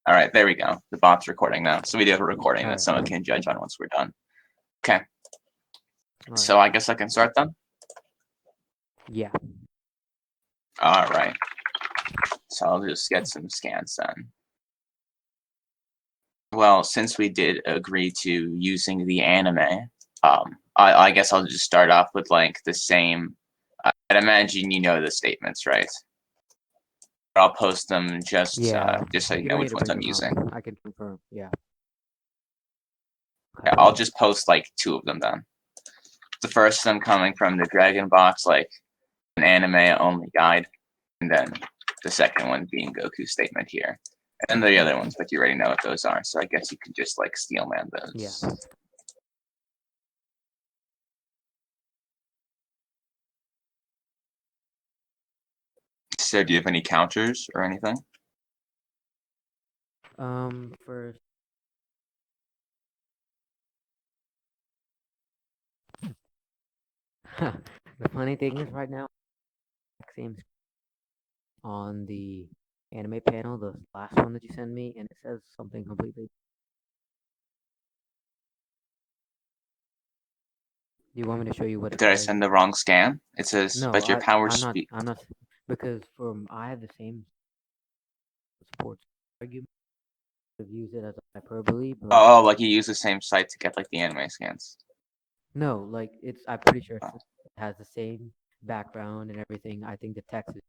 All right, there we go. The bot's recording now. So we do have a recording that someone can judge on once we're done. Okay. So I guess I can start then? Yeah. All right. So I'll just get some scans then. Well, since we did agree to using the anime, I guess I'll just start off with like the same. I'd imagine you know the statements, right? I'll post them just so you know which ones I'm using. I can confirm. Yeah. Okay, I'll just post like 2 of them then. The first one coming from the Dragon Box, like an anime only guide, and then the second one being Goku's statement here. And the other ones, but you already know what those are, so I guess you can just like steelman those. Yeah. So do you have any counters or anything? First. The funny thing is right now, seems on the anime panel, the last one that you sent me, and it says something completely. Do you want me to show you what it Did I says? send the wrong scan? It says, No, but your power I'm speed. not, because I have the same sports argument. I've used it as a hyperbole, but Oh, like you use the same site to get like the anime scans. no, like I'm pretty sure it has the same background and everything. I think the text is.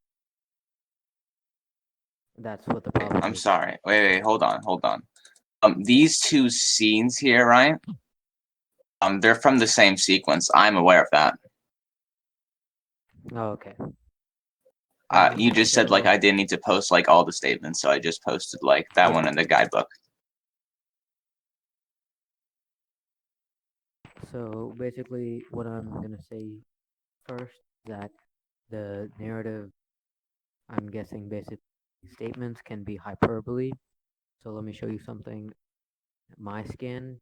That's what the problem is. I'm sorry. Wait, hold on. These 2 scenes here, right? They're from the same sequence. I'm aware of that. Oh, okay. You just said like I didn't need to post like all the statements, so I just posted like that one in the guidebook. So basically, what I'm gonna say first is that the narrative, I'm guessing, basic statements can be hyperbole. So let me show you something. My scan.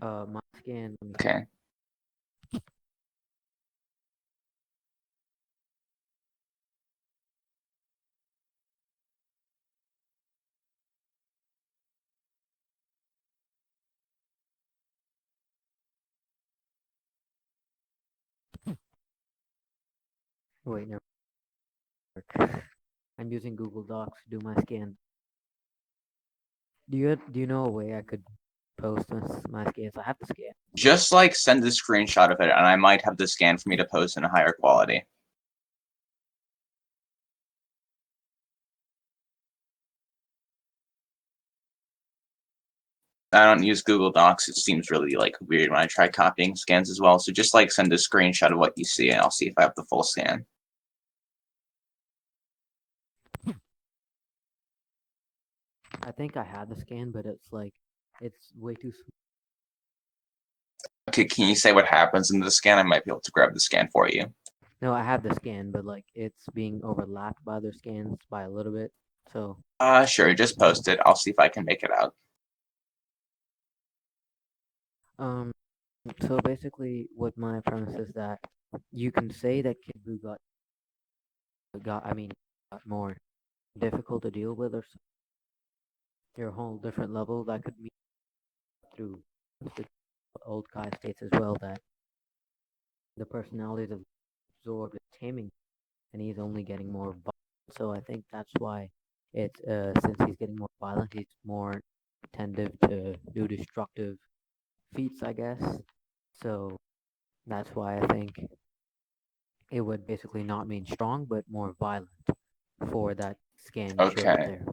Okay. Wait, no. I'm using Google Docs to do my scan. Do you know a way I could post my scans? I have to scan. Just like send a screenshot of it, and I might have the scan for me to post in a higher quality. I don't use Google Docs. It seems really like weird when I try copying scans as well. So just like send a screenshot of what you see, and I'll see if I have the full scan. I think I have the scan, but it's way too small. Okay, can you say what happens in the scan? I might be able to grab the scan for you. No, I have the scan, but like it's being overlapped by other scans by a little bit. So. Sure. Just post it. I'll see if I can make it out. So basically, what my premise is that you can say that Kid Buu got more difficult to deal with, or your whole different level. That could be through the old Kai states as well, that the personalities have absorbed the taming, and he's only getting more violent. So I think that's why it's since he's getting more violent, he's more tended to do destructive feats, I guess. So that's why I think it would basically not mean strong, but more violent for that scan you showed up there.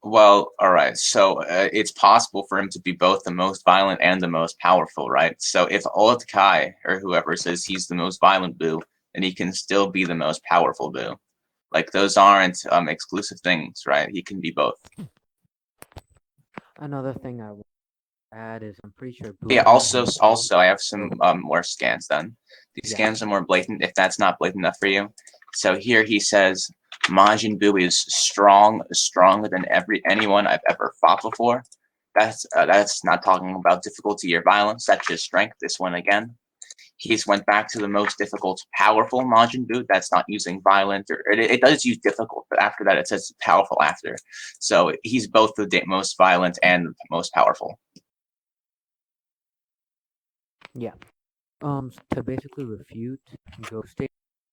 Well, all right. So it's possible for him to be both the most violent and the most powerful, right? So if Old Kai or whoever says he's the most violent Buu, then he can still be the most powerful Buu. Like those aren't exclusive things, right? He can be both. Another thing I would add is I'm pretty sure Boohan. Yeah. Also, I have some more scans. Then these scans are more blatant. If that's not blatant enough for you, so here he says Majin Buu is stronger than anyone I've ever fought before. That's not talking about difficulty or violence. That's just strength. This one again. He's went back to the most difficult, powerful Majin Buu that's not using violent, or it does use difficult, but after that it says powerful after. So he's both the most violent and most powerful. Yeah. To basically refute Ghost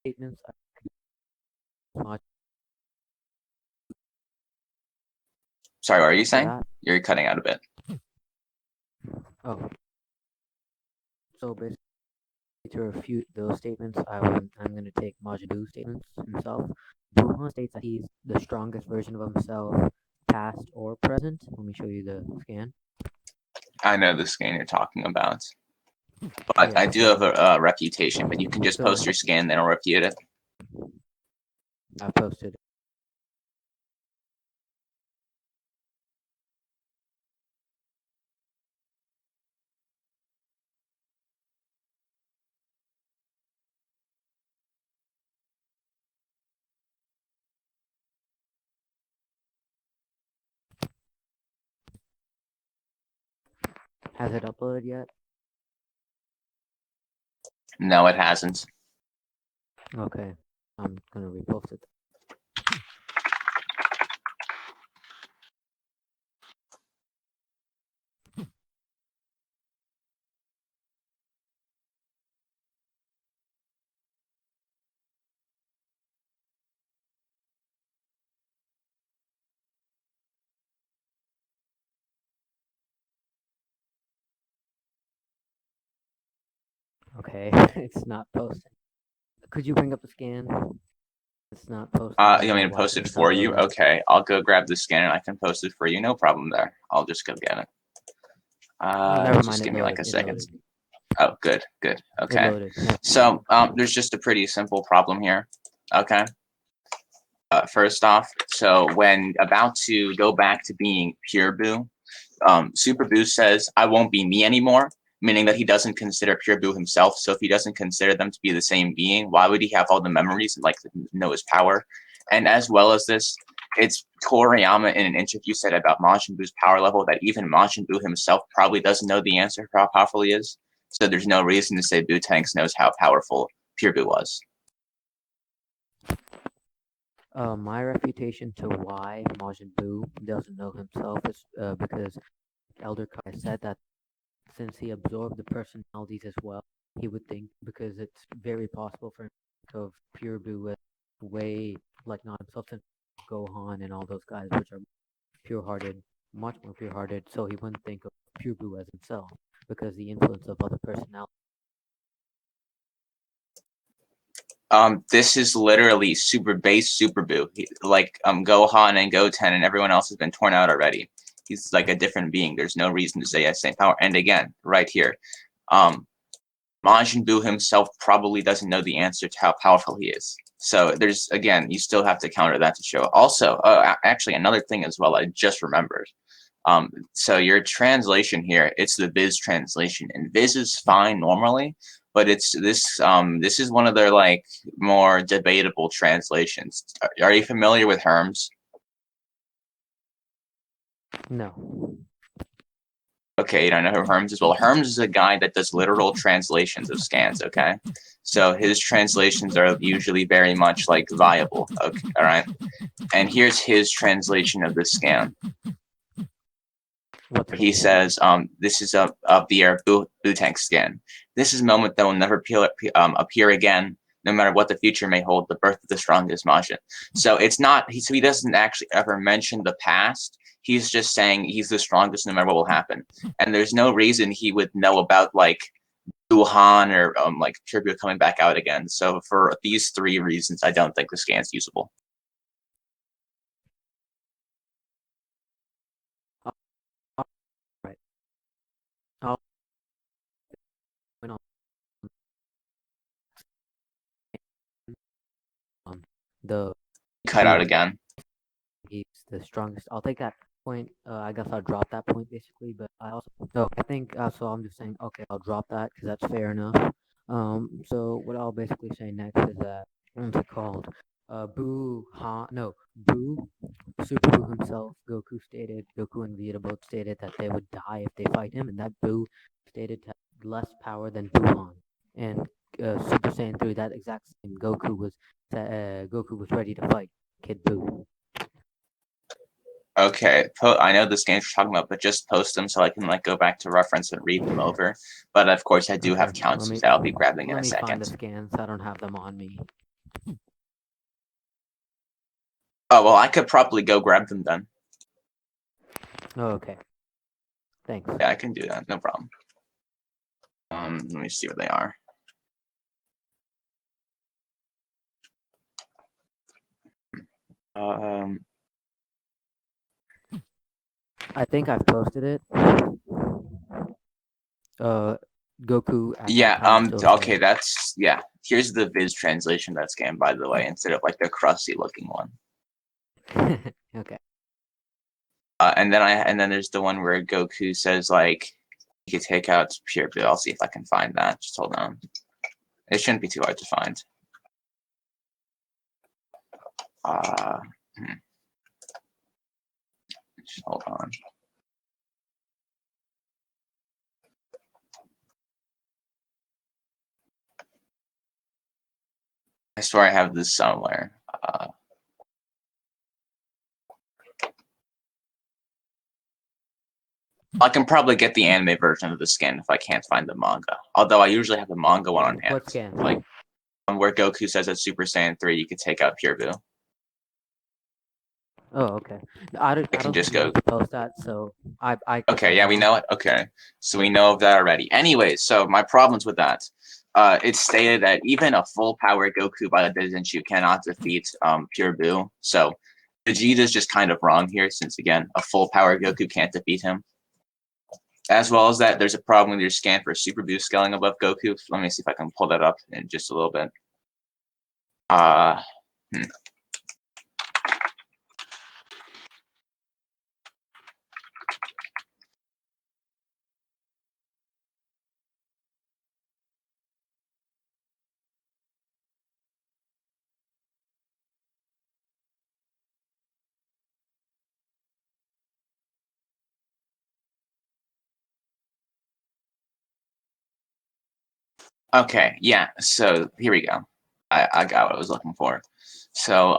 statements, much Sorry, what are you for saying? that. You're cutting out a bit. Oh, so basically to refute those statements, I'm going to take Majin Buu's statements himself. Boohan states that he's the strongest version of himself, past or present. Let me show you the scan. I know the scan you're talking about, but Yeah, I do have a reputation. But you can just so post your scan, then I'll refute it. I posted. Has it uploaded yet? No, it hasn't. Okay, I'm gonna repost it. Okay, it's not posting. Could you bring up the scan? It's not posting. I You don't want me know to why post it it's for you? uploading. Okay, I'll go grab the scanner. I can post it for you. No problem there. I'll just go get it. Never mind. Just It give me like loaded. a It second. loaded. Oh, good, good. It Okay. loaded. Never So mind. there's just a pretty simple problem here. Okay. First off, so when about to go back to being pure Boo, Super Boo says, "I won't be me anymore," meaning that he doesn't consider Pure Boo himself. So if he doesn't consider them to be the same being, why would he have all the memories and like know his power? And as well as this, it's Toriyama in an interview said about Majin Buu's power level that even Majin Buu himself probably doesn't know the answer for how powerful he is. So there's no reason to say Boo Tanks knows how powerful Pure Boo was. My refutation to why Majin Buu doesn't know himself is because Elder Kai said that since he absorbed the personalities as well, he would think because it's very possible for him to think of Pure Buu as way like not himself since Gohan and all those guys which are pure-hearted, much more pure-hearted, so he wouldn't think of Pure Buu as himself because the influence of other personalities. This is literally super base Super Boo. Like Gohan and Goten and everyone else has been torn out already. He's like a different being. There's no reason to say he has the same power. And again, right here, um, Majin Buu himself probably doesn't know the answer to how powerful he is. So there's again, you still have to counter that to show. Also, actually, another thing as well. I just remembered. So your translation here, it's the Viz translation, and Viz is fine normally, but it's this. This is one of their like more debatable translations. Are you familiar with Herms? No. Okay, you don't know who Herms is? Well, Herms is a guy that does literal translations of scans, okay? So his translations are usually very much like viable, okay, all right? And here's his translation of the scan. What's He it? says, this is of the air Butang scan. This is a moment that will never appear again, no matter what the future may hold, the birth of the strongest Majin. So it's not, so he doesn't actually ever mention the past. He's just saying he's the strongest no matter what will happen. And there's no reason he would know about like Boohan or like Tribute coming back out again. So for these three reasons, I don't think the scan's usable. Right. I'll point on the Cut out again. he's the strongest. I'll take that point. I guess I'll drop that point basically, but I also no, I think so. I'm just saying, okay, I'll drop that because that's fair enough. So what I'll basically say next is that what's it called? Boo, ha, no, Boo, Super Boo himself, Goku and Vegeta both stated that they would die if they fight him, and that Boo stated to have less power than Boohan. and Super Saiyan 3, that exact same Goku was ready to fight Kid Buu. Okay, I know the scans you're talking about, but just post them so I can like go back to reference and read them over. But of course, I do have Okay, counts that I'll be grabbing in let a me find second. the scans. I don't have them on me. Oh well, I could probably go grab them then. Oh, okay. Thanks. Yeah, I can do that. No problem. Let me see where they are. Um, I think I've posted it. Goku at yeah. that time still Okay, said. that's yeah. Here's the Viz translation of that scan, by the way, instead of like the crusty looking one. Okay. And then there's the one where Goku says like he could take out Pure Blue. I'll see if I can find that. Just hold on. It shouldn't be too hard to find. Uh, hmm. Just hold on. I swear I have this somewhere. I can probably get the anime version of the scan if I can't find the manga. Although I usually have the manga one on hand. What scan? Like where Goku says at Super Saiyan 3 you could take out Pure Blue. Oh, okay. I I can don't just think you go. need to post that, so I could Okay, find yeah, it we too. know it. Okay, so we know of that already. Anyways, so my problems with that. It's stated that even a full power Goku by the Daijinchu cannot defeat Pure Blue. So Vegeta's just kind of wrong here, since again, a full power Goku can't defeat him. As well as that, there's a problem with your scan for Super Boost scaling above Goku. Let me see if I can pull that up in just a little bit. Uh, hmm. Okay, yeah. So here we go. I got what I was looking for. So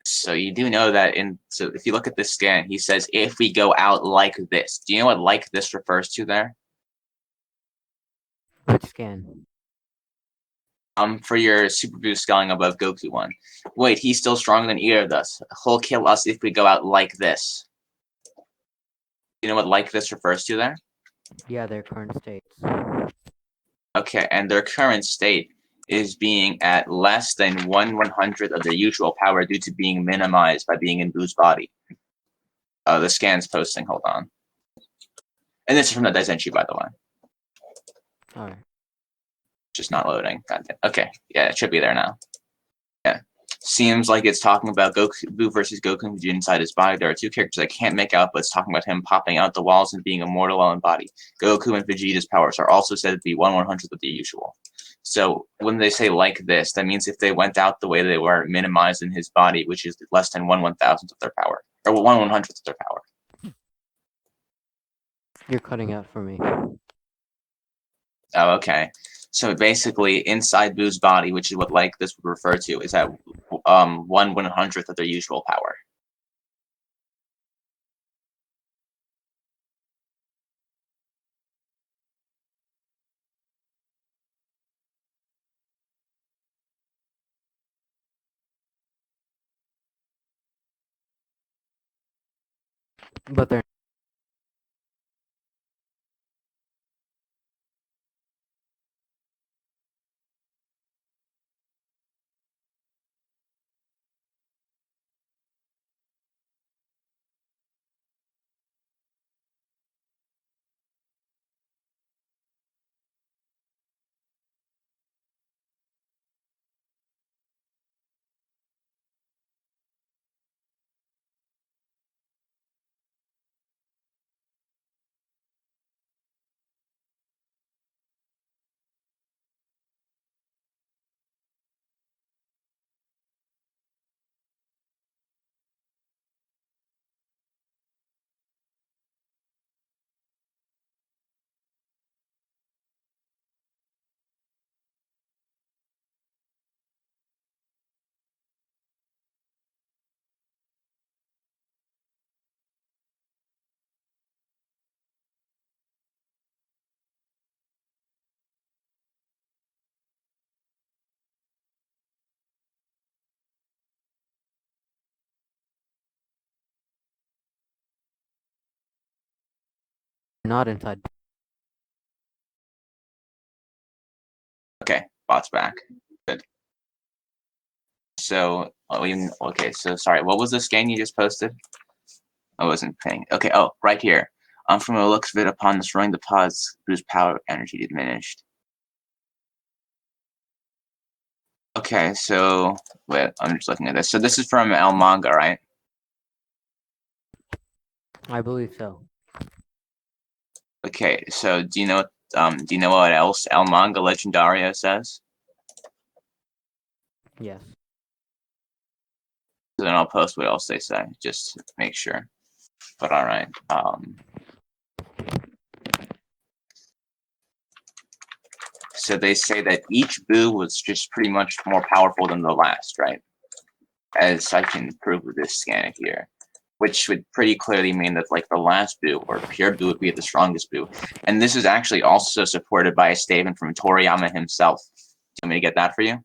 so you do know that so if you look at this scan, he says if we go out like this. Do you know what like this refers to there? Which scan? For your Super Boost scaling above Goku one. Wait, he's still stronger than either of us. He'll kill us if we go out like this. You know what like this refers to there? Yeah, their current states. Okay, and their current state is being at less than 1/100th of their usual power due to being minimized by being in Boo's body. The scan's posting, hold on. And this is from the Daizenshi, by the way. Alright. Just not loading. Okay, yeah, it should be there now. Yeah. Seems like it's talking about Goku Boo versus Goku and Vegeta inside his body. There are two characters I can't make out, but it's talking about him popping out the walls and being immortal while in body. Goku and Vegeta's powers are also said to be 1/100th of the usual. So when they say like this, that means if they went out the way they were, minimized in his body, which is less than 1/1000th of their power, or 1/100th of their power. You're cutting out for me. Oh, okay. So basically, inside Boo's body, which is what like this would refer to, is at 1/100th of their usual power. But they're Not inside. Okay, bot's back. Good. So, okay, so sorry, what was the scan you just posted? I wasn't paying. Okay, oh, right here. From the looks of it, upon destroying the pods, boost power energy diminished. Okay, so wait, I'm just looking at this. So this is from El Manga, right? I believe so. Okay, so do you know what else El Manga Legendario says? Yes. So then I'll post what else they say, just to make sure. But all right. So they say that each boo was just pretty much more powerful than the last, right? As I can prove with this scan here, which would pretty clearly mean that like the last boo or pure boo would be the strongest boo. And this is actually also supported by a statement from Toriyama himself. Do you want me to get that for you?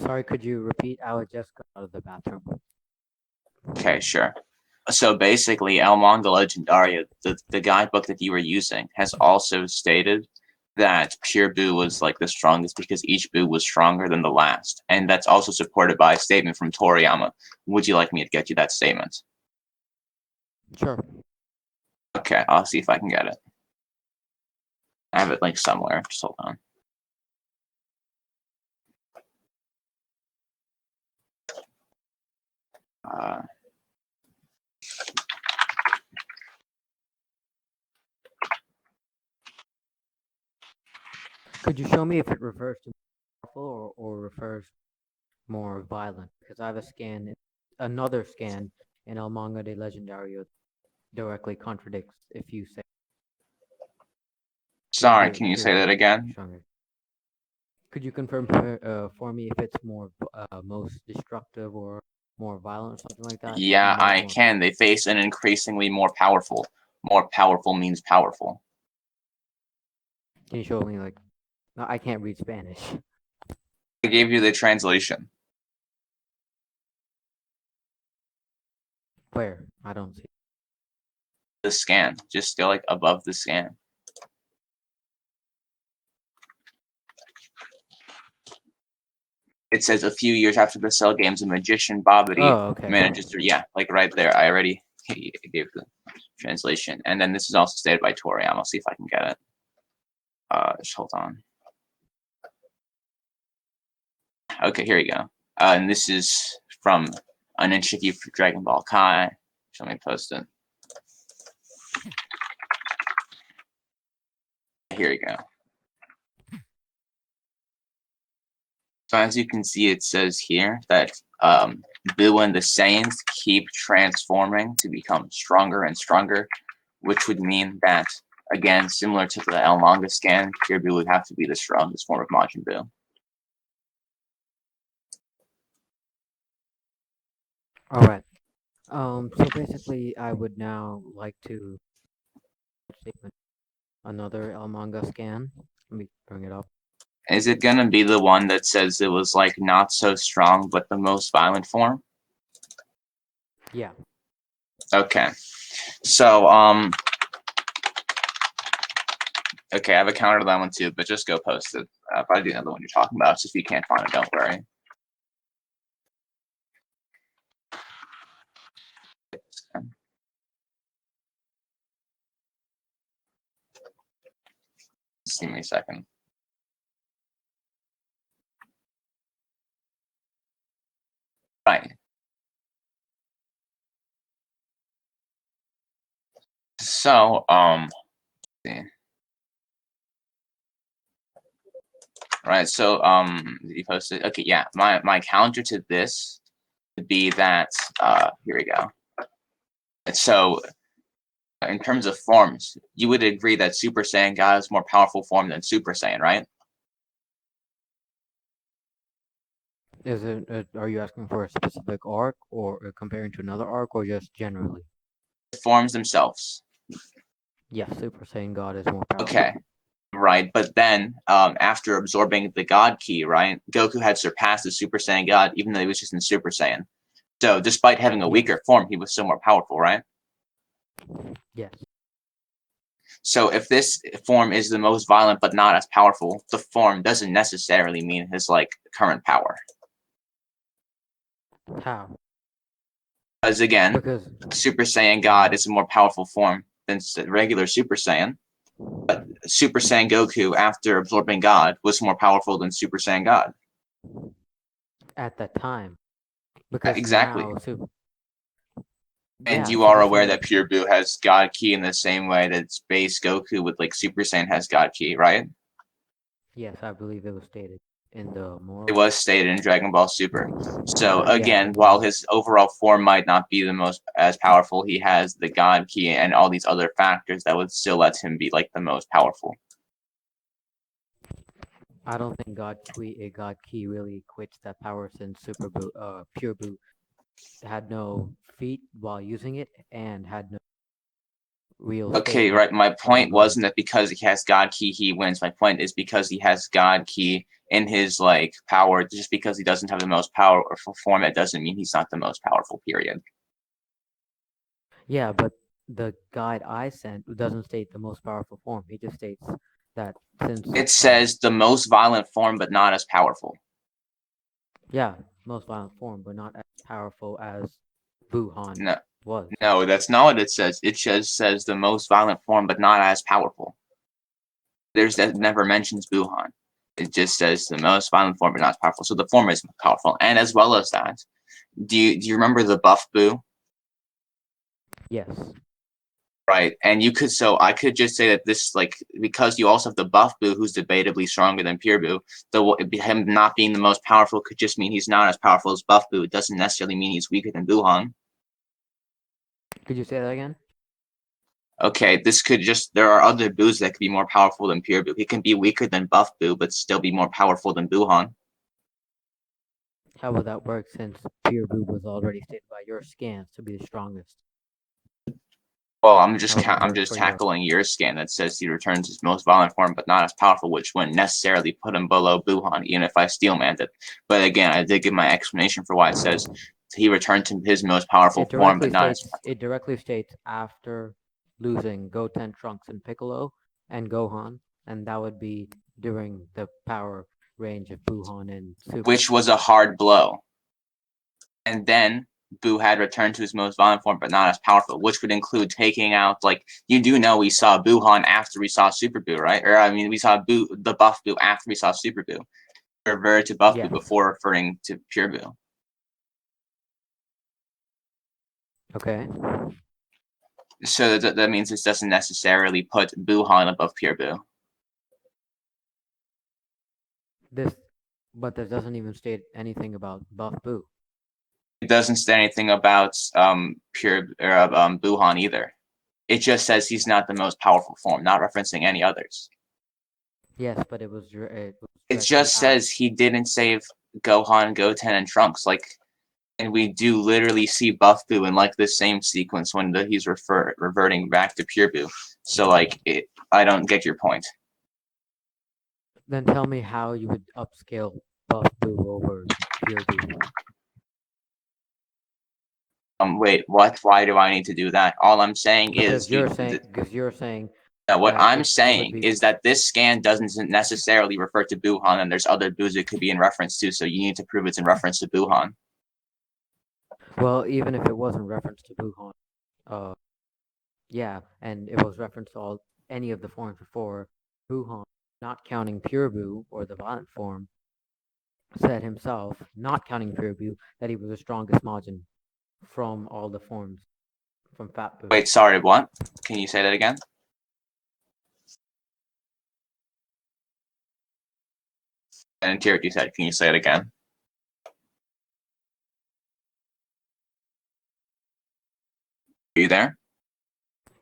Sorry, could you repeat? I was just got out of the bathroom. Okay, sure. So basically, El Manga Legendaria, the guidebook that you were using, has also stated that pure boo was like the strongest because each boo was stronger than the last. And that's also supported by a statement from Toriyama. Would you like me to get you that statement? Sure. Okay, I'll see if I can get it. I have it linked somewhere. Just hold on. Could you show me if it refers to powerful or refers more violent? Because I have another scan in El Manga de Legendario directly contradicts if you say Sorry, can you say that again? stronger. Could you confirm for me if it's more most destructive or more violent, something like that? Yeah, I More. can. They face an increasingly more powerful. More powerful means powerful. Can you show me like? No, I can't read Spanish. I gave you the translation. Where? I don't see. The scan. Just go like above the scan. It says a few years after the Cell games, a magician Babidi Okay. manages to like right there. I already gave the translation, and then this is also stated by Toriyama. I'll see if I can get it. Just hold on. Okay, here you go. And this is from an interview for Dragon Ball Kai. Let me post it. Here you go. So as you can see, it says here that Boo and the Saiyans keep transforming to become stronger and stronger, which would mean that, again, similar to the El Manga scan, Pure Boo would have to be the strongest form of Majin Buu. All right. So basically, I would now like to statement another El Manga scan. Let me bring it up. Is it gonna be the one that says it was like not so strong but the most violent form? Yeah. Okay. So okay, I have a counter to that one too, but just go post it. If I do know the one you're talking about, so if you can't find it, don't worry. Just give me a second. Right. So, see. Right, so did you post it? Okay, yeah. My counter to this would be that here we go. So in terms of forms, you would agree that Super Saiyan God is more powerful form than Super Saiyan, right? Is it? Are you asking for a specific arc, or comparing to another arc, or just generally? The forms themselves. Yes, Super Saiyan God is more powerful. Okay. Right, but then after absorbing the God Key, right, Goku had surpassed the Super Saiyan God, even though he was just in Super Saiyan. So, despite having a Yes. weaker form, he was still more powerful, right? Yes. So if this form is the most violent but not as powerful, the form doesn't necessarily mean his like current power. How? Because again, Because Super Saiyan God is a more powerful form than regular Super Saiyan. Super Saiyan Goku, after absorbing God, was more powerful than Super Saiyan God. at that time, because Exactly. now, And yeah, you are Super aware Saiyan. that Pure Buu has God Ki in the same way that Space Goku with like Super Saiyan has God Ki, right? Yes, I believe it was stated in the It moral. was stated in Dragon Ball Super. So Yes, I again, while believe. his overall form might not be the most as powerful, he has the God Ki and all these other factors that would still let him be like the most powerful. I don't think God Key really equates that power since Pure Boo had no feet while using it and had no real Okay, statement right. My of a point god. wasn't that because he has God Ki, he wins. My point is because he has God Ki in his like power. Just because he doesn't have the most powerful form, it doesn't mean he's not the most powerful. Period. Yeah, but the guide I sent doesn't state the most powerful form. He just states that since It says the most violent form, but not as powerful. yeah, most violent form, but not as powerful as Boohan No, was. no, that's not what it says. It just says the most violent form, but not as powerful. There's that never mentions Boohan. It just says the most violent form, but not as powerful. So the form is powerful, and as well as that, do you remember the buff Boo? Yes. Right, and I could just say that this like because you also have the buff Boo who's debatably stronger than pure Boo. Him not being the most powerful could just mean he's not as powerful as buff Boo. It doesn't necessarily mean he's weaker than Boohan. Could you say that again? Okay, there are other Boos that could be more powerful than pure Boo. He can be weaker than buff Boo, but still be more powerful than Boohan. How would that work since Pure Boo was already stated by your scans to be the strongest? Well, How would that I'm work just for your tackling your scan that says he returns his most violent form, but not as powerful, which wouldn't necessarily put him below Boohan, even if I steel manned it. But again, I did give my explanation for why it says he returned to his most powerful form, but not as it directly states after losing Goten, Trunks, and Piccolo and Gohan, and that would be during the power range of Buhan and Super. which was a hard blow. And then Boo had returned to his most violent form, but not as powerful, which would include taking out like you do know we saw Boohan after we saw Super Boo, right? Or I mean, we saw the buff Boo after we saw Super Boo. Reverted to buff Boo Yes. before referring to pure Boo. Okay. So that means this doesn't necessarily put Boohan above pure Boo. This, but this doesn't even state anything about Buff Boo. It doesn't say anything about pure or Boohan either. It just says he's not the most powerful form, not referencing any others. Yes, but it was It directly just after. says he didn't save Gohan, Goten, and Trunks. Like, and we do literally see Buff Boo in like the same sequence when he's reverting back to Pure Boo. So like, I don't get your point. Then tell me how you would upscale Buff Boo over Pure Boo. Wait, what? Why do I need to do that? All I'm saying is Because you're saying what that I'm it would saying be is that this scan doesn't necessarily refer to Boohan, and there's other Boos it could be in reference to. So you need to prove it's in reference to Boohan. well, even if it wasn't reference to Buhan, uh, yeah, and it was reference to all any of the forms before Buhan, not counting Pure Boo or the violent form, said himself, not counting Pure Boo, that he was the strongest Majin from all the forms from Fat Boo. Wait, sorry, what? Can you say that again? I didn't hear what you said. Can you say it again? Are you there?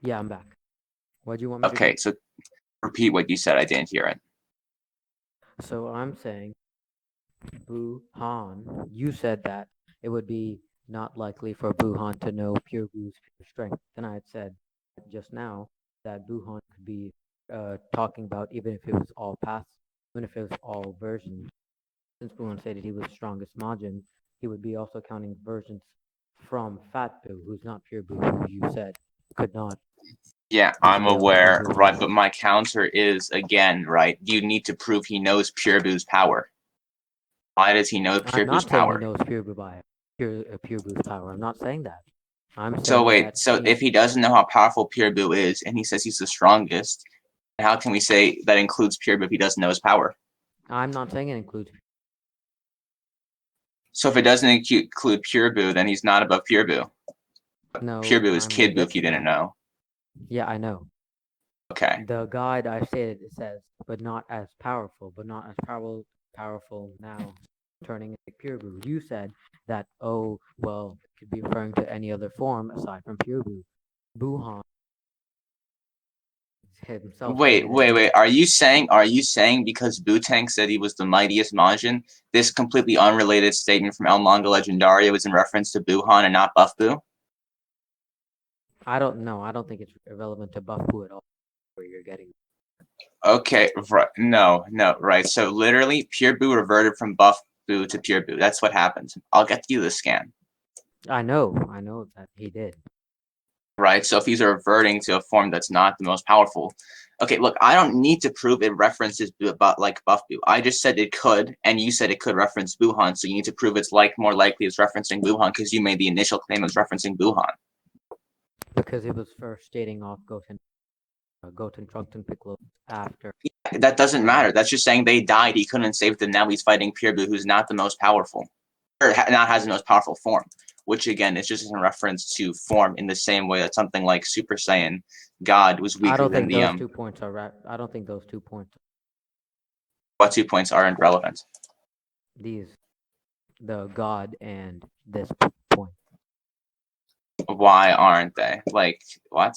Yeah, I'm back. What do you want me to do? Okay, so repeat what you said. I didn't hear it. So I'm saying Buhan, you said that it would be not likely for Buhan to know Pure Boo's pure strength. Then I had said just now that Buhan could be talking about even if it was all paths, even if it was all versions. Since Buhan stated he was the strongest Majin, he would be also counting versions from Fat Boo, who's not Pure Boo, who you said could not. Yeah, to I'm still kill aware, right? Boohan. But my counter is again, right? You need to prove he knows Pure Boo's power. Why does he know I'm Pure Boo's not saying he power? knows Pure Boo by Pure Boo's power. I'm not saying that. I'm So saying wait, that so if he doesn't know how powerful Pure Boo is, and he says he's the strongest, how can we say that includes Pure Boo if he doesn't know his power? I'm not saying it includes. So if it doesn't include Pure Boo, then he's not above Pure Boo. Pure No, Boo is I'm gonna Kid Boo get if you to didn't that. know. Yeah, I know. Okay. The guide I stated it says, but not as powerful, but not as powerful now, turning into Pure Boo. You said that, oh, well, it could be referring to any other form aside from Pure Boo. Boohan himself Wait, stated that wait, wait. Are you saying because Bootank said he was the mightiest Majin, this completely unrelated statement from El Manga Legendaria was in reference to Boohan and not Buff Boo? I don't know. I don't think it's irrelevant to Buff Boo at all. Where you're getting. Okay, right. No, no, right. So literally, Pure Boo reverted from Buff Boo to Pure Boo. That's what happened. I'll get you the scan. I know that he did. Right? So if he's reverting to a form that's not the most powerful, okay, look, I don't need to prove it references like Buff Boo. I just said it could, and you said it could reference Boohan. So you need to prove it's more likely it's referencing Boohan because you made the initial claim it's referencing Boohan. Because it was first stating off Goten, Trunks, Piccolo after. That doesn't Uh, matter. That's just saying they died. He couldn't save them. Now he's fighting Pure Boo, who's not the most powerful, or not has the most powerful form. Which again is just in reference to form in the same way that something like Super Saiyan God was I weaker don't than think the those 2 points are right. I don't think those 2 points. What 2 points are irrelevant? These, the God and this point. Why aren't they? Like what?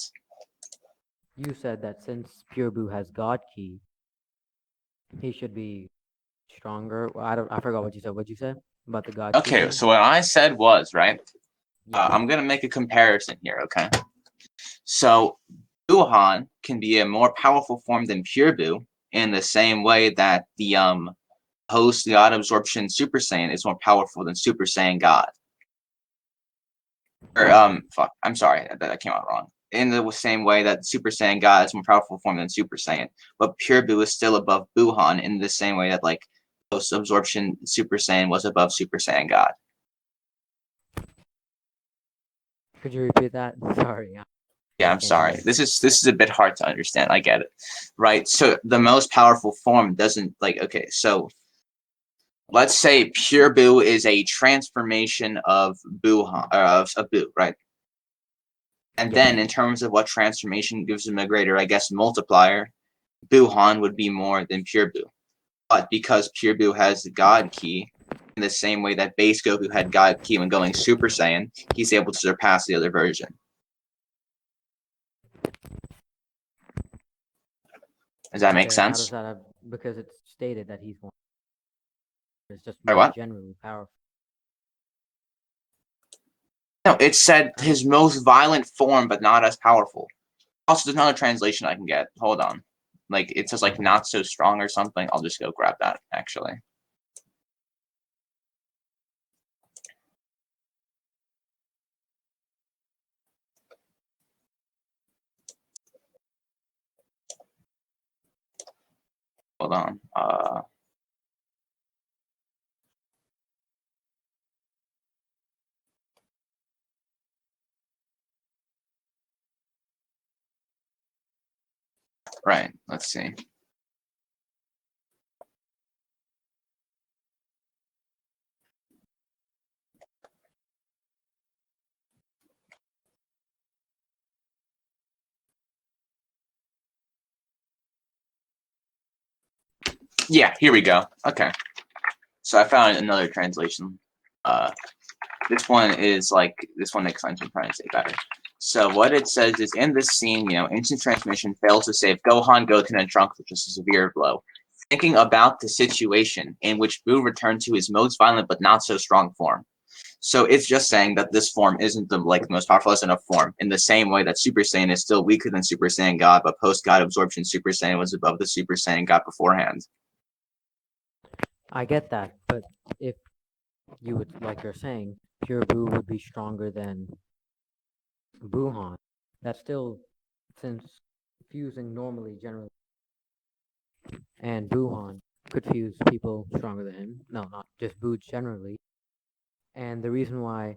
You said that since Pure Boo has God Key, he should be stronger. Well, I forgot what you said. What you said about the God Key Okay, thing? so what I said was right. Yes. I'm gonna make a comparison here. Okay, so Boohan can be a more powerful form than Pure Boo in the same way that the post God absorption Super Saiyan is more powerful than Super Saiyan God. Or fuck, I'm sorry, that came out wrong. In the same way that Super Saiyan God is more powerful form than Super Saiyan, but Pure Boo is still above Boohan in the same way that like post absorption Super Saiyan was above Super Saiyan God. Could you repeat that? Sorry, Yeah, I I'm can't hear sorry. you. This is a bit hard to understand. I get it. Right. So the most powerful form doesn't like okay, so let's say Pure Boo is a transformation of Boohan of Boo, right? And Yes. then in terms of what transformation gives him a greater, I guess, multiplier, Boohan would be more than Pure Boo. But because Pure Boo has the God Key, in the same way that Base Goku had God Key when going Super Saiyan, he's able to surpass the other version. Does that make Okay. How does sense? that have? Because it's stated that he's more. It's just Or more what? generally powerful. No, it said I don't. his most violent form, but not as powerful. Also, there's another translation I can get. Hold on. Like, it says, like, not so strong or something. I'll just go grab that, actually. Hold on. Right. Let's see. Yeah, here we go. Okay. So I found another translation. Uh, this one makes sense. I'm trying to say better. So what it says is in this scene, instant transmission fails to save Gohan, Goten, and Trunks, which is a severe blow. Thinking about the situation in which Boo returned to his most violent but not so strong form. So it's just saying that this form isn't the most powerful as enough form. In the same way that Super Saiyan is still weaker than Super Saiyan God, but post God absorption Super Saiyan was above the Super Saiyan God beforehand. I get that, but if you would, like you're saying, Pure Boo would be stronger than Boohan. That's still since fusing normally, generally, and Boohan could fuse people stronger than him. No, not just Boo generally. And the reason why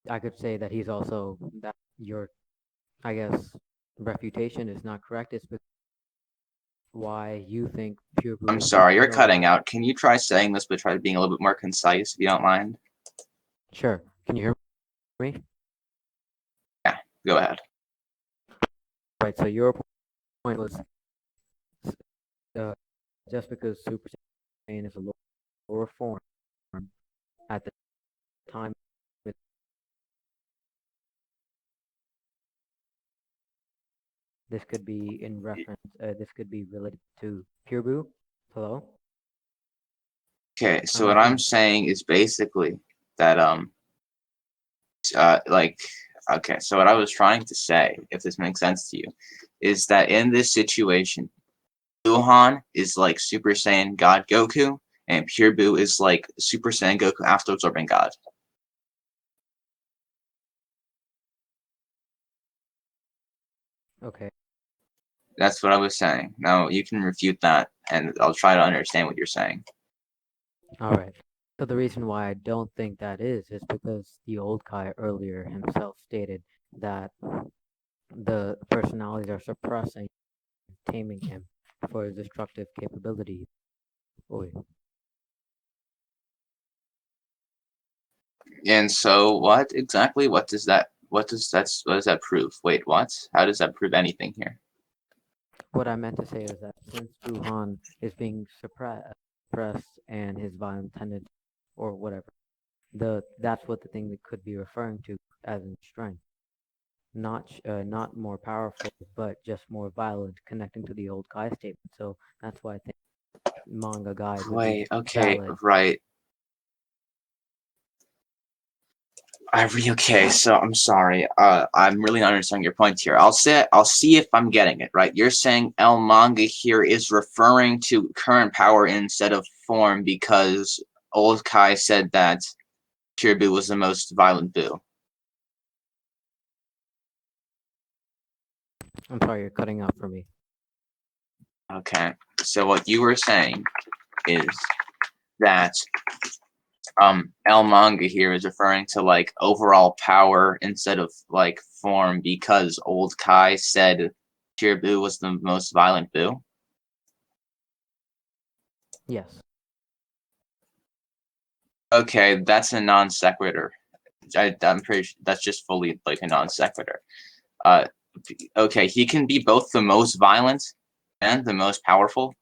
I could say that he's also that your, I guess, refutation is not correct is because why you think Pure I'm Boo. sorry, you're No, cutting not out. Can you try saying this, but try being a little bit more concise, if you don't mind? sure. Can you hear me? Yeah, go ahead. Right. So your point was uh, just because Super Saiyan is a lower form at the time, this could be in reference. This could be related to Pure Boo. Hello. Okay, I'm so what not sure. I'm saying is basically that like, okay, so what I was trying to say, if this makes sense to you, is that in this situation, Boohan is like Super Saiyan God Goku, and Pure Boo is like Super Saiyan Goku after absorbing God. Okay. That's what I was saying. Now you can refute that, and I'll try to understand what you're saying. All right. So the reason why I don't think that is because the old Kai earlier himself stated that the personalities are suppressing, taming him for his destructive capabilities. Oi. And so, what exactly? What does that? What does that prove? Wait, what? How does that prove anything here? What I meant to say is that since Wuhan is being suppressed and his violent tendency or whatever, that's what the thing that could be referring to as in strength. Not more powerful, but just more violent, connecting to the old Kai statement. So that's why I think manga guide would be Wait, okay, valid. right. Okay, so I'm sorry. I'm really not understanding your point here. I'll see if I'm getting it right. You're saying El Manga here is referring to current power instead of form because old Kai said that Pure Boo was the most violent Boo. I'm sorry, you're cutting out for me. Okay, so what you were saying is that El Manga here is referring to like overall power instead of like form because old Kai said Pure Boo was the most violent Boo. Yes. Okay, that's a non sequitur. I'm pretty sure that's just fully like a non sequitur. Uh, okay, he can be both the most violent and the most powerful.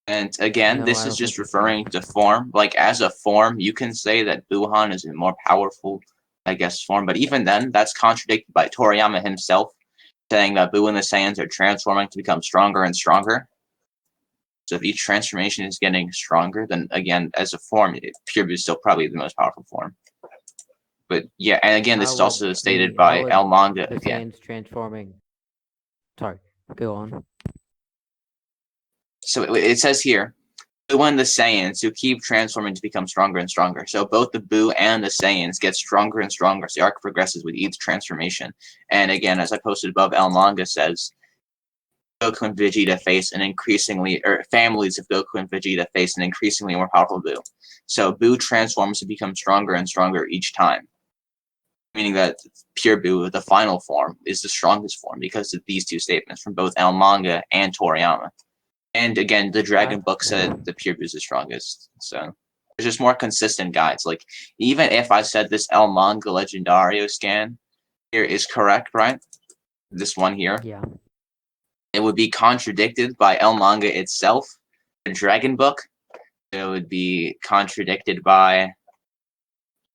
And again, No, this I is don't think just he can. referring to form. Like as a form, you can say that Boohan is a more powerful, I guess, form. But even then, that's contradicted by Toriyama himself, saying that Boo and the Saiyans are transforming to become stronger and stronger. So if each transformation is getting stronger, then again, as a form, Pure Boo is still probably the most powerful form. But yeah, and again, this is also stated How by would El Manga the again. Saiyans transforming? Sorry, go on. So it says here, Boo and the Saiyans who keep transforming to become stronger and stronger. So both the Boo and the Saiyans get stronger and stronger. So the arc progresses with each transformation. And again, as I posted above, El Manga says Goku and Vegeta face an increasingly, or families of Goku and Vegeta face an increasingly more powerful Boo. So Boo transforms to become stronger and stronger each time, meaning that Pure Boo, the final form, is the strongest form because of these two statements from both El Manga and Toriyama. And again, the I Dragon Book said the Pure Boo is the strongest. So there's just more consistent guides. Like even if I said this El Manga Legendario scan here is correct, right? This one here, yeah. it would be contradicted by El Manga itself. The Dragon Book, it would be contradicted by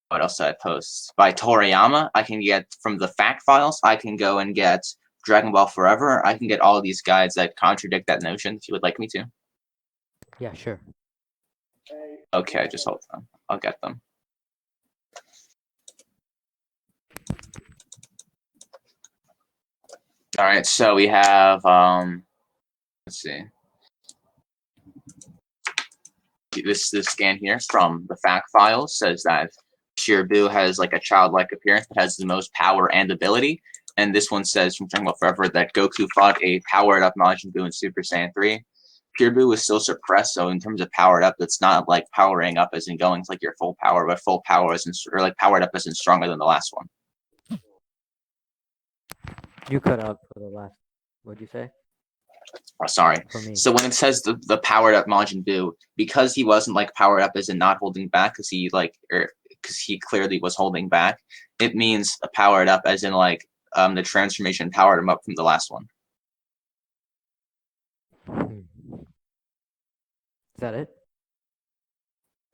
what else did I post? By Toriyama. I can get from the fact files. I can go and get Dragon Ball Forever. I can get all of these guides that contradict that notion. If you would like me to. Yeah, sure. Okay, just hold on. I'll get them. All right, so we have let's see. This scan here from the fact files says that Pure Boo has like a childlike appearance, but has the most power and ability. And this one says from Dragon Ball Forever that Goku fought a powered up Majin Buu in Super Saiyan 3. Pure Boo is still suppressed, so in terms of powered up, it's not like powering up as in going to like your full power, but full power isn't, or like powered up isn't stronger than the last one. You cut out for the last. What'd you say? Oh, sorry. For me. So when it says the powered up Majin Buu, because he wasn't like powered up as in not holding back, because he clearly was holding back, it means powered up as in like the transformation powered him up from the last one. Is that it?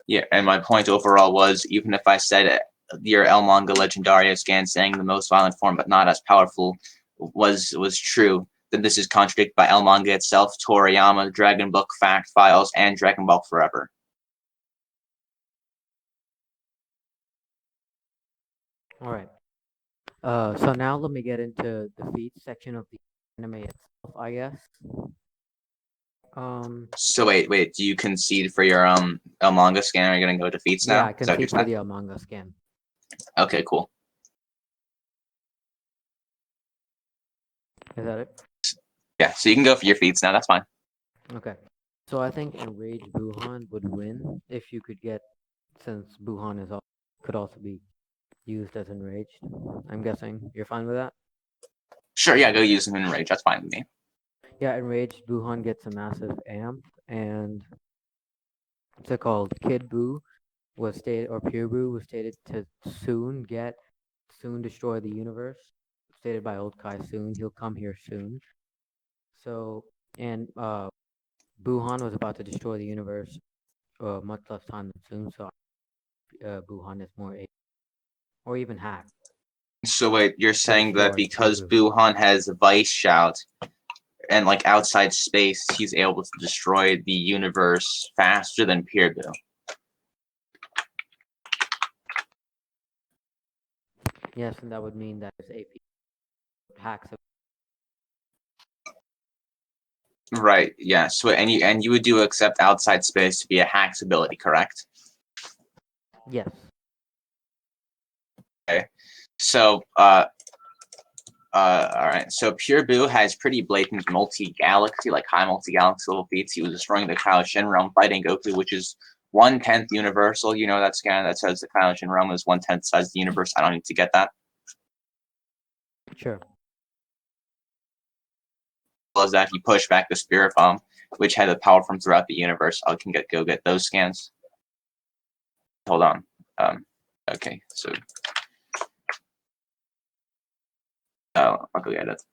Yeah, and my point overall was, even if I said it, your El Manga Legendaria scan saying the most violent form but not as powerful was true, then this is contradicted by El Manga itself, Toriyama, Dragon Book Fact Files, and Dragon Ball Forever. All right. So now let me get into the feed section of the anime itself, I guess. So wait, do you concede for your El Manga scan? Are you gonna go defeats now? Yeah, I concede for the manga scan. Okay, cool. Is that it? Yeah, so you can go for your feats now. That's fine. Okay. So I think Enraged Boohan would win if you could get, since Boohan is could also be used as Enraged. I'm guessing you're fine with that? Sure, yeah, go use him in Rage. That's fine with me. Yeah, Enraged Boohan gets a massive amp, and what's it called? Kid Boo was stated, or Pure Boo was stated to soon destroy the universe. Stated by Old Kai soon. He'll come here soon. So, and Boohan was about to destroy the universe much less time than soon. So, Boohan is more able, or even hack. So wait, you're saying that destroy because Pure Boohan has Vice Shout and like outside space, he's able to destroy the universe faster than Pure Boo. Yes, and that would mean that his AP hacks. Right. Yeah. So and you would do accept outside space to be a hack's ability, correct? Yes. Okay. So all right. So Pure Boo has pretty blatant multi-galaxy, like high multi-galaxy level feats. He was destroying the Kaioshin realm, fighting Goku, which is 1/10 universal. You know that scan that says the Kaioshin realm is 1/10 size of the universe. I don't need to get that. Sure. Was that he pushed back the Spirit Bomb, which had a power from throughout the universe. I can go get those scans. Hold on. Okay, so I'll go get it.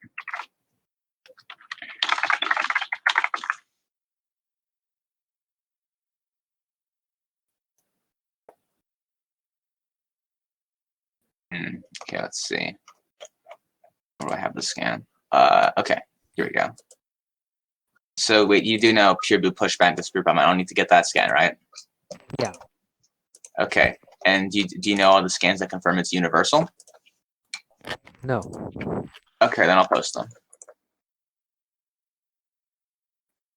Okay, let's see. Where do I have the scan? Okay, here we go. So wait, you do know Pure Boo pushed back the Spirit Bomb. I don't need to get that scan, right? Yeah. Okay, and do you know all the scans that confirm it's universal? No. Okay, then I'll post them.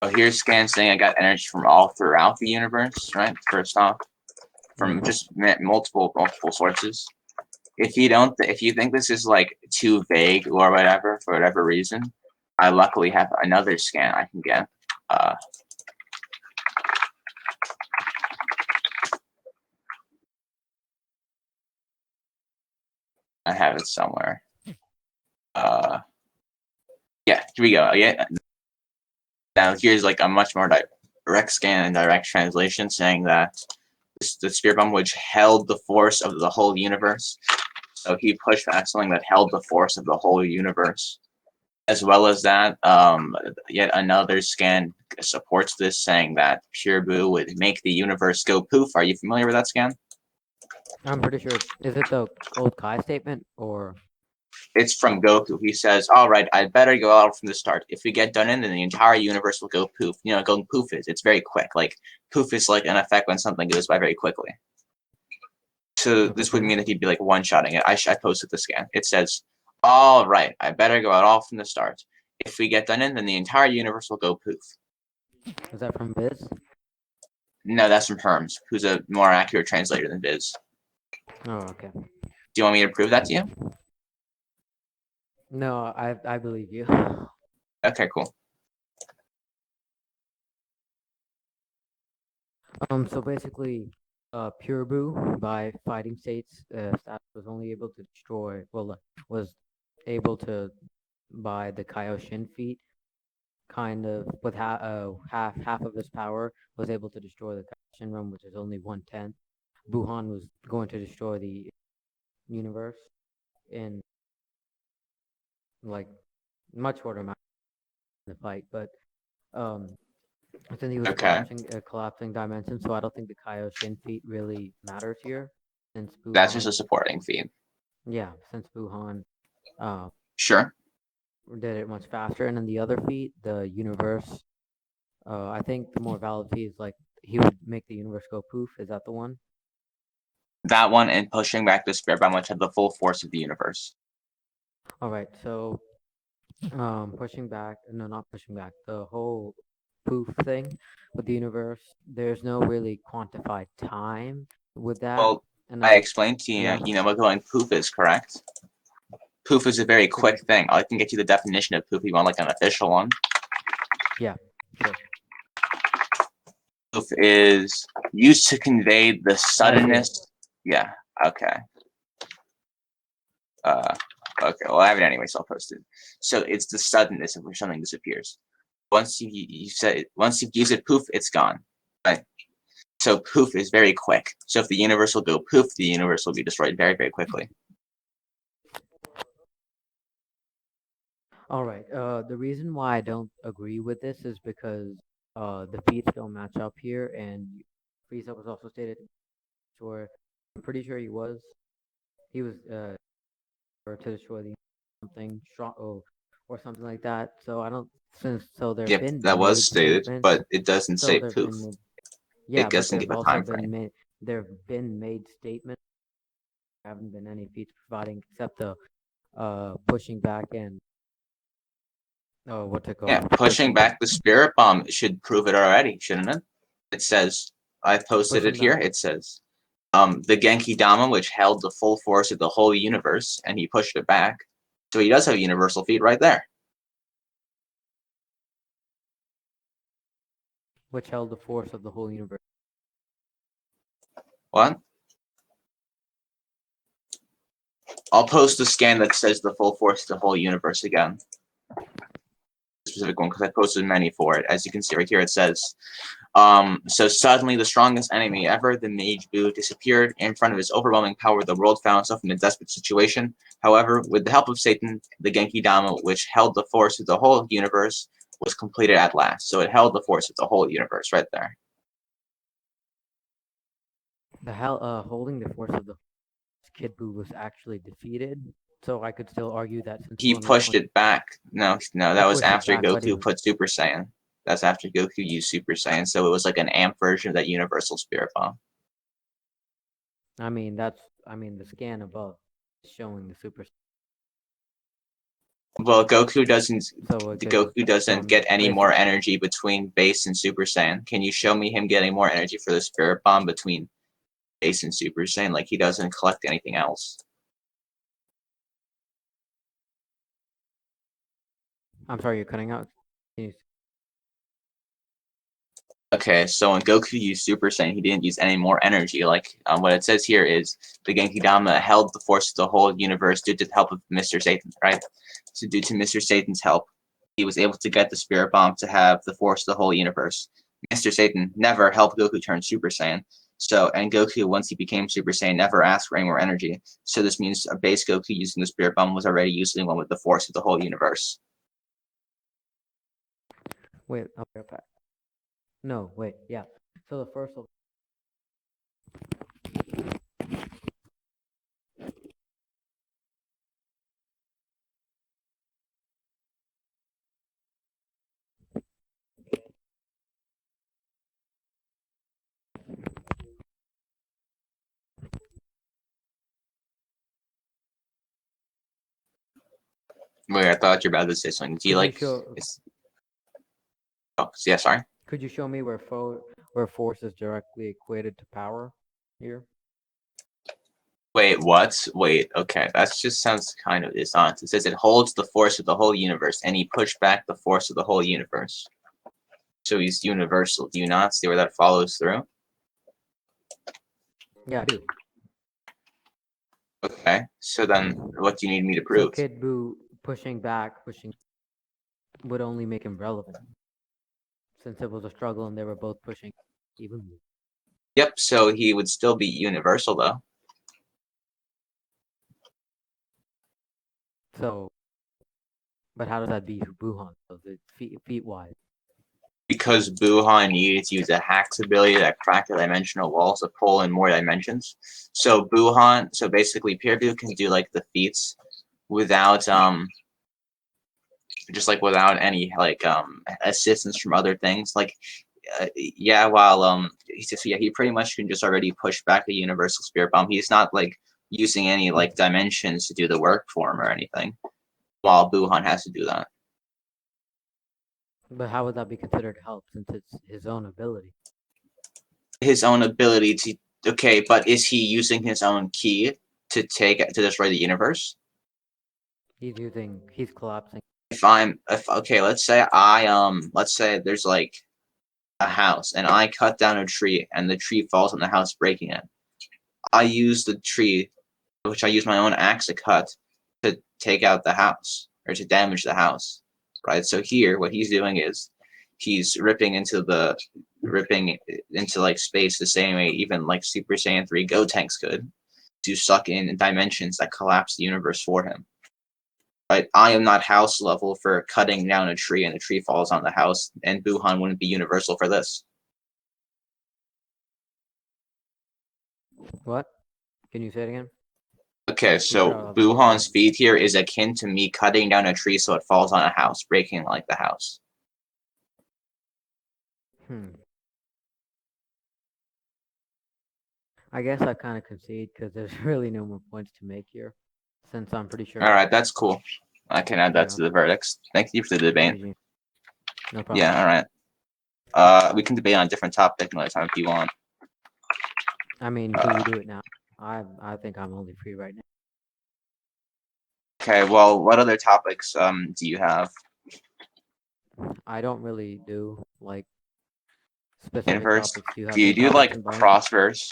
So here's scans saying I got energy from all throughout the universe, right? First off, from just multiple sources. If you think this is like too vague or whatever for whatever reason, I luckily have another scan I can get. I have it somewhere. Yeah, here we go. Yeah. Now here's like a much more direct scan and direct translation saying that the Spirit Bomb, which held the force of the whole universe. So he pushed back something that held the force of the whole universe. As well as that, yet another scan supports this, saying that Pure Boo would make the universe go poof. Are you familiar with that scan? I'm pretty sure. Is it the Old Kai statement or? It's from Goku. He says, "All right, I'd better go out from the start. If we get done in, then the entire universe will go poof." You know, going poof it's very quick. Like poof is like an effect when something goes by very quickly. So this would mean that he'd be like one-shotting it. I posted the scan. It says, "All right, I better go out all from the start. If we get done in, then the entire universe will go poof." Is that from Biz? No, that's from Herms, who's a more accurate translator than Viz. Oh, okay. Do you want me to prove that to you? No, I believe you. Okay, cool. So basically, Pure Boo by fighting states, status was only able to destroy. Well, was able to by the Kaioshin feat, kind of with half of his power, was able to destroy the Kaioshin realm, which is only 1/10. Boohan was going to destroy the universe in like much shorter amount in the fight, but um, since he was Okay, collapsing dimensions, so I don't think the Kaioshin feat really matters here, since that's just a Boohan, supporting feed. yeah, since Boohan uh Sure. did it much faster, and then the other feat, the universe, I think the more valid feat is like he would make the universe go poof. Is that the one? That one and pushing back the spirit bomb, which had the full force of the universe. All right, so pushing back, no, not pushing back, the whole poof thing with the universe. There's no really quantified time with that, Well, and I I explained to you, yeah you know what going poof is, correct? Poof is a very could you quick thing. I can get you the definition of poof if you want like an official one. yeah sure Poof is used to convey the I see it. suddenness. Yeah, okay. Uh, okay, well, I have it anyway, so I'll post it. So it's the suddenness of where something disappears. Once once you use it, poof, it's gone. Right? So poof is very quick. So if the universe will go poof, the universe will be destroyed very, very quickly. All right. The reason why I don't agree with this is because the feats don't match up here, and Frieza was also stated sure. I'm pretty sure he was or to destroy the something strong or something like that. So I don't since so there have Yep, been that was made stated, statements. but it doesn't So say there have poof. been made yeah, It but doesn't there give have a also time been frame. made there have been made statements. There haven't been any feats providing except the pushing back and oh what's it Yeah, called pushing pushing back the spirit bomb should prove it already, shouldn't it? It says, I posted it pushing here. back. It says, the Genki Dama, which held the full force of the whole universe, and he pushed it back. So he does have a universal feat right there. Which held the force of the whole universe. What? I'll post the scan that says the full force of the whole universe again. Specific one because I posted many for it. As you can see right here, it says, so suddenly the strongest enemy ever, the Mage Buu, disappeared. In front of his overwhelming power, the world found itself in a desperate situation. However, with the help of Satan, the Genki Dama, which held the force of the whole universe, was completed at last. So it held the force of the whole universe right there. The hell, holding the force of the Kid Buu was actually defeated. So I could still argue that since He Buu only pushed it back. No, he that was pushed it after back, but he Goku was. put Super Saiyan. That's after Goku used Super Saiyan. So it was like an amp version of that Universal Spirit Bomb. I mean, the scan above is showing the super. Well, Goku doesn't So get any more basically, energy between base and Super Saiyan. Can you show me him getting more energy for the Spirit Bomb between base and Super Saiyan? Like he doesn't collect anything else. I'm sorry, you're cutting out. Okay, so when Goku used Super Saiyan, he didn't use any more energy. Like what it says here is the Genki Dama held the force of the whole universe due to the help of Mr. Satan, right? So due to Mr. Satan's help, he was able to get the Spirit Bomb to have the force of the whole universe. Mr. Satan never helped Goku turn Super Saiyan. So, and Goku, once he became Super Saiyan, never asked for any more energy. So this means a base Goku using the Spirit Bomb was already using one with the force of the whole universe. Wait, I'll be right back. No, wait, yeah. So the first of Wait, I thought you were about to say something. Do you could you like? show Oh, yeah, sorry. could you show me where force is directly equated to power here? Wait, what? Wait, okay, that just sounds kind of dishonest. It says it holds the force of the whole universe, and he pushed back the force of the whole universe. So he's universal. Do you not see where that follows through? Yeah, I do. Okay, so then what do you need me to So prove? Kid Buu pushing would only make him relevant, since it was a struggle and they were both pushing evenly. Yep, so he would still be universal, though. So, but how does that be for Boohan? So it's feet wise. Because Boohan needed to use a hacks ability that cracked the dimensional walls to pull in more dimensions. So basically Peer can do like the feats without just like without any like assistance from other things. Like yeah, while he pretty much can just already push back the universal spirit bomb. He's not like using any like dimensions to do the work for him or anything. While Boohan has to do that. But how would that be considered help since it's his own ability? His own ability to okay, but is he using his own key to destroy the universe? He's collapsing. If okay, let's say there's like a house and I cut down a tree and the tree falls on the house, breaking it. I use the tree, which I use my own axe to cut, to take out the house or to damage the house, right? So here, what he's doing is he's ripping into like space the same way even like Super Saiyan 3 Gotenks could to suck in dimensions that collapse the universe for him. Right? I am not house level for cutting down a tree and the tree falls on the house, and Boohan wouldn't be universal for this. What? Can you say it again? Okay, You cut so off there for a Boohan's second. feat here is akin to me cutting down a tree so it falls on a house, breaking like the house. I guess I kind of concede because there's really no more points to make here, since I'm pretty All sure, right, that's cool. I can add you that know, to the verdicts. Thank you for the debate. GG. No problem. Yeah, all right. We can debate on a different topic another time if you want. I mean, could we do it now? I think I'm only free right now. Okay, well, what other topics do you have? I don't really do like specific Inverse? topics. Do you Do have you any do topics like in mind? crossverse?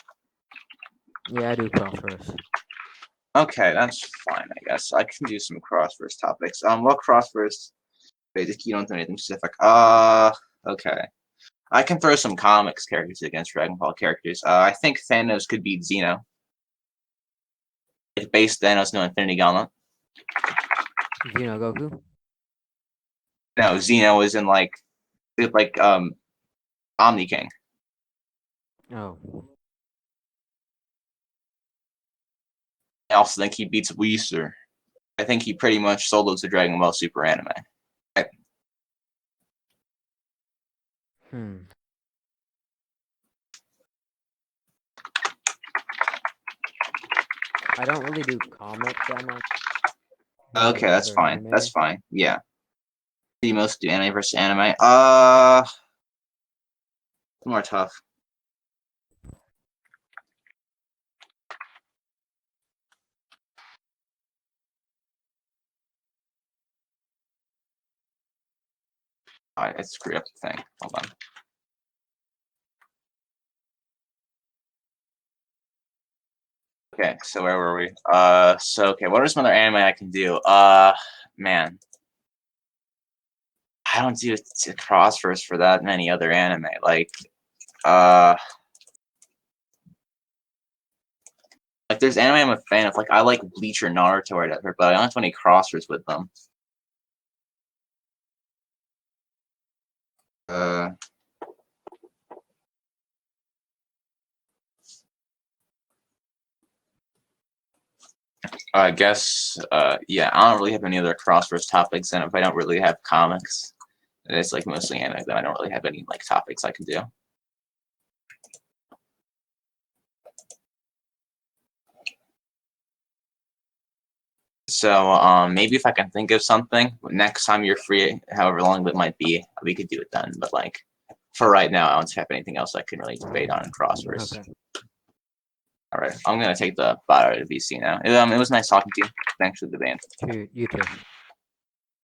Yeah, I do crossverse. Okay, that's fine, I guess. I can do some crossverse topics. What crossverse? Wait, you don't do anything specific. Okay. I can throw some comics characters against Dragon Ball characters. I think Thanos could beat Xeno. If base Thanos no Infinity Gauntlet. Xeno Goku? No, Xeno is in like Omni King. Oh. I also think he beats Whis. I think he pretty much solos the Dragon Ball Super anime. I, Hmm. I don't really do comics that much. More okay, like that's other fine. That's anime. fine. Yeah. The most do anime versus anime. More tough. I screwed up the thing. Hold on. Okay, so where were we? Okay, what are some other anime I can do? Man, I don't do a crossverse for that many other anime. Uh, like there's anime I'm a fan of. Like I like Bleach or Naruto or whatever, but I don't have any crossverse with them. Uh, I guess. Yeah, I don't really have any other crossverse topics, and if I don't really have comics, it's like mostly anime. Then I don't really have any like topics I can do. So maybe if I can think of something next time you're free, however long that might be, we could do it then. But like for right now, I don't have anything else I can really debate on in crossverse. Okay. All right, I'm gonna take the bot out of VC now. It was nice talking to you. Thanks for the debate. You too.